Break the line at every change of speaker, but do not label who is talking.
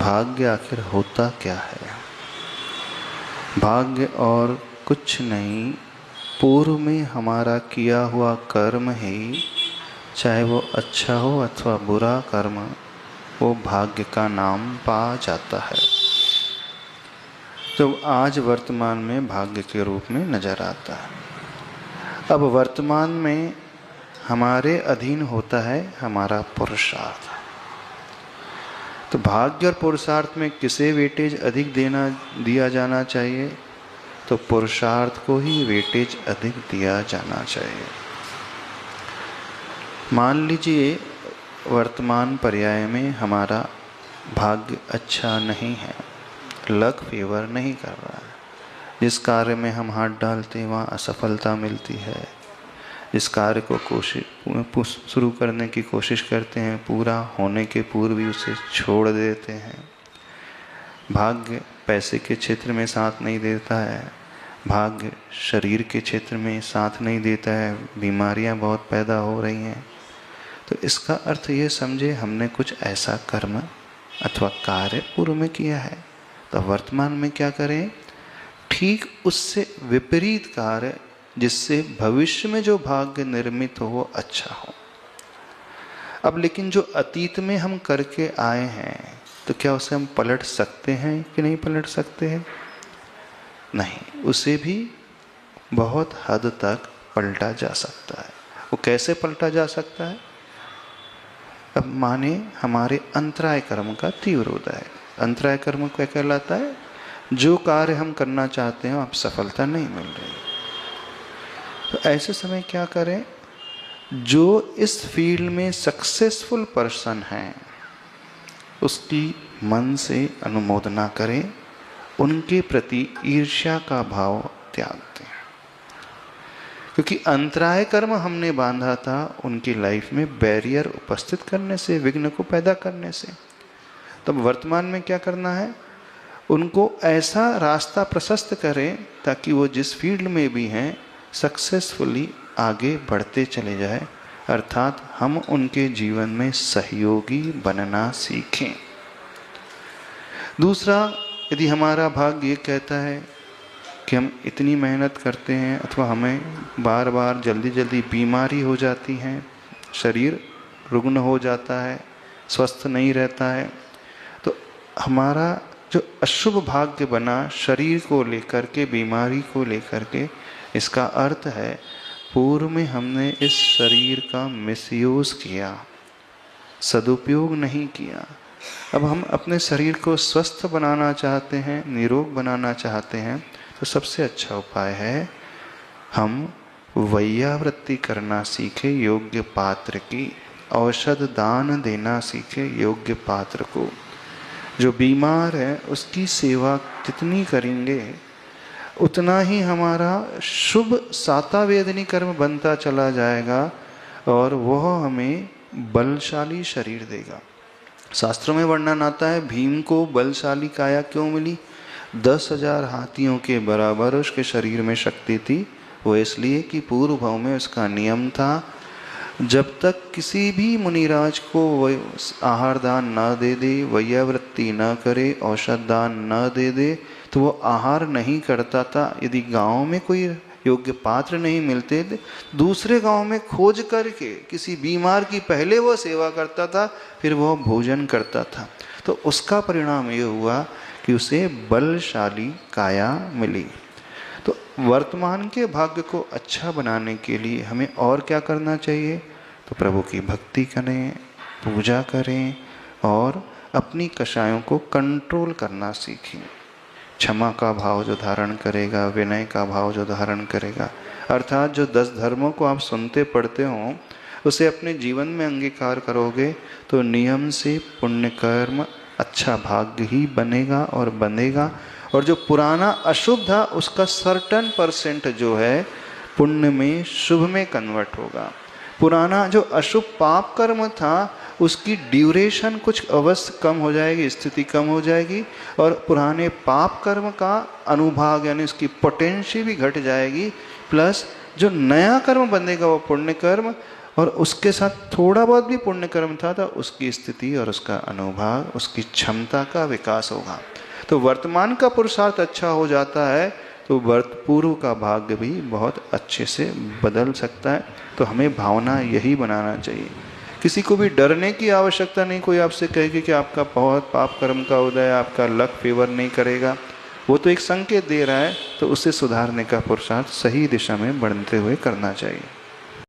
भाग्य आखिर होता क्या है? भाग्य और कुछ नहीं, पूर्व में हमारा किया हुआ कर्म ही, चाहे वो अच्छा हो अथवा बुरा कर्म, वो भाग्य का नाम पा जाता है। तो आज वर्तमान में भाग्य के रूप में नजर आता है। अब वर्तमान में हमारे अधीन होता है हमारा पुरुषार्थ। तो भाग्य और पुरुषार्थ में किसे वेटेज अधिक दिया जाना चाहिए? तो पुरुषार्थ को ही वेटेज अधिक दिया जाना चाहिए। मान लीजिए वर्तमान पर्याय में हमारा भाग्य अच्छा नहीं है, लक फेवर नहीं कर रहा है। जिस कार्य में हम हाथ डालते हैं वहाँ असफलता मिलती है। जिस कार्य को शुरू करने की कोशिश करते हैं, पूरा होने के पूर्व ही उसे छोड़ देते हैं। भाग्य पैसे के क्षेत्र में साथ नहीं देता है, भाग्य शरीर के क्षेत्र में साथ नहीं देता है, बीमारियां बहुत पैदा हो रही हैं। तो इसका अर्थ ये समझे हमने कुछ ऐसा कर्म अथवा कार्य पूर्व में किया है, तो वर्तमान में क्या करें? ठीक उससे विपरीत कार्य, जिससे भविष्य में जो भाग्य निर्मित हो वो अच्छा हो। अब लेकिन जो अतीत में हम करके आए हैं, तो क्या उसे हम पलट सकते हैं कि नहीं पलट सकते हैं? नहीं, उसे भी बहुत हद तक पलटा जा सकता है। वो कैसे पलटा जा सकता है? अब माने हमारे अंतराय कर्म का तीव्र उदय है। अंतराय कर्म क्या कहलाता है? जो कार्य हम करना चाहते हैं अब सफलता नहीं मिल रही। तो ऐसे समय क्या करें? जो इस फील्ड में सक्सेसफुल पर्सन है उसकी मन से अनुमोदना करें, उनके प्रति ईर्ष्या का भाव त्याग दें। क्योंकि अंतराय कर्म हमने बांधा था उनकी लाइफ में बैरियर उपस्थित करने से, विघ्न को पैदा करने से। तो वर्तमान में क्या करना है? उनको ऐसा रास्ता प्रशस्त करें ताकि वो जिस फील्ड में भी हैं सक्सेसफुली आगे बढ़ते चले जाए, अर्थात हम उनके जीवन में सहयोगी बनना सीखें। दूसरा, यदि हमारा भाग्य ये कहता है कि हम इतनी मेहनत करते हैं अथवा हमें बार बार जल्दी जल्दी बीमारी हो जाती है, शरीर रुग्ण हो जाता है, स्वस्थ नहीं रहता है, तो हमारा जो अशुभ भाग्य बना शरीर को लेकर के, बीमारी को लेकर के, इसका अर्थ है पूर्व में हमने इस शरीर का मिसयूज किया, सदुपयोग नहीं किया। अब हम अपने शरीर को स्वस्थ बनाना चाहते हैं, निरोग बनाना चाहते हैं, तो सबसे अच्छा उपाय है हम वैयावृत्ति करना सीखे योग्य पात्र की, औषध दान देना सीखे योग्य पात्र को। जो बीमार है उसकी सेवा जितनी करेंगे उतना ही हमारा शुभ सातावेदनी कर्म बनता चला जाएगा और वह हमें बलशाली शरीर देगा। शास्त्रों में वर्णन आता है भीम को बलशाली काया क्यों मिली? 10,000 हाथियों के बराबर उसके शरीर में शक्ति थी। वो इसलिए कि पूर्व भाव में उसका नियम था, जब तक किसी भी मुनिराज को आहार दान न दे दे, वैयावृत्ति न करे, औषध दान न दे दे, तो वो आहार नहीं करता था। यदि गांव में कोई योग्य पात्र नहीं मिलते थे, दूसरे गांव में खोज करके किसी बीमार की पहले वो सेवा करता था, फिर वह भोजन करता था। तो उसका परिणाम ये हुआ कि उसे बलशाली काया मिली। तो वर्तमान के भाग्य को अच्छा बनाने के लिए हमें और क्या करना चाहिए? तो प्रभु की भक्ति करें, पूजा करें और अपनी कषायों को कंट्रोल करना सीखें। क्षमा का भाव जो धारण करेगा, विनय का भाव जो धारण करेगा, अर्थात जो 10 धर्मों को आप सुनते पढ़ते हो उसे अपने जीवन में अंगीकार करोगे तो नियम से पुण्य कर्म अच्छा भाग्य ही बनेगा और बनेगा। और जो पुराना अशुभ था उसका सर्टन % जो है पुण्य में, शुभ में कन्वर्ट होगा। पुराना जो अशुभ पाप कर्म था उसकी ड्यूरेशन कुछ अवश्य कम हो जाएगी, स्थिति कम हो जाएगी, और पुराने पाप कर्म का अनुभाग यानी उसकी पोटेंशियल भी घट जाएगी। प्लस जो नया कर्म बनेगा वो पुण्य कर्म, और उसके साथ थोड़ा बहुत भी पुण्य कर्म था तो उसकी स्थिति और उसका अनुभाग, उसकी क्षमता का विकास होगा। तो वर्तमान का पुरुषार्थ अच्छा हो जाता है तो पूर्व का भाग्य भी बहुत अच्छे से बदल सकता है। तो हमें भावना यही बनाना चाहिए। किसी को भी डरने की आवश्यकता नहीं। कोई आपसे कहेगी कि आपका बहुत पाप कर्म का उदय, आपका लक फेवर नहीं करेगा, वो तो एक संकेत दे रहा है, तो उसे सुधारने का पुरुषार्थ सही दिशा में बढ़ते हुए करना चाहिए।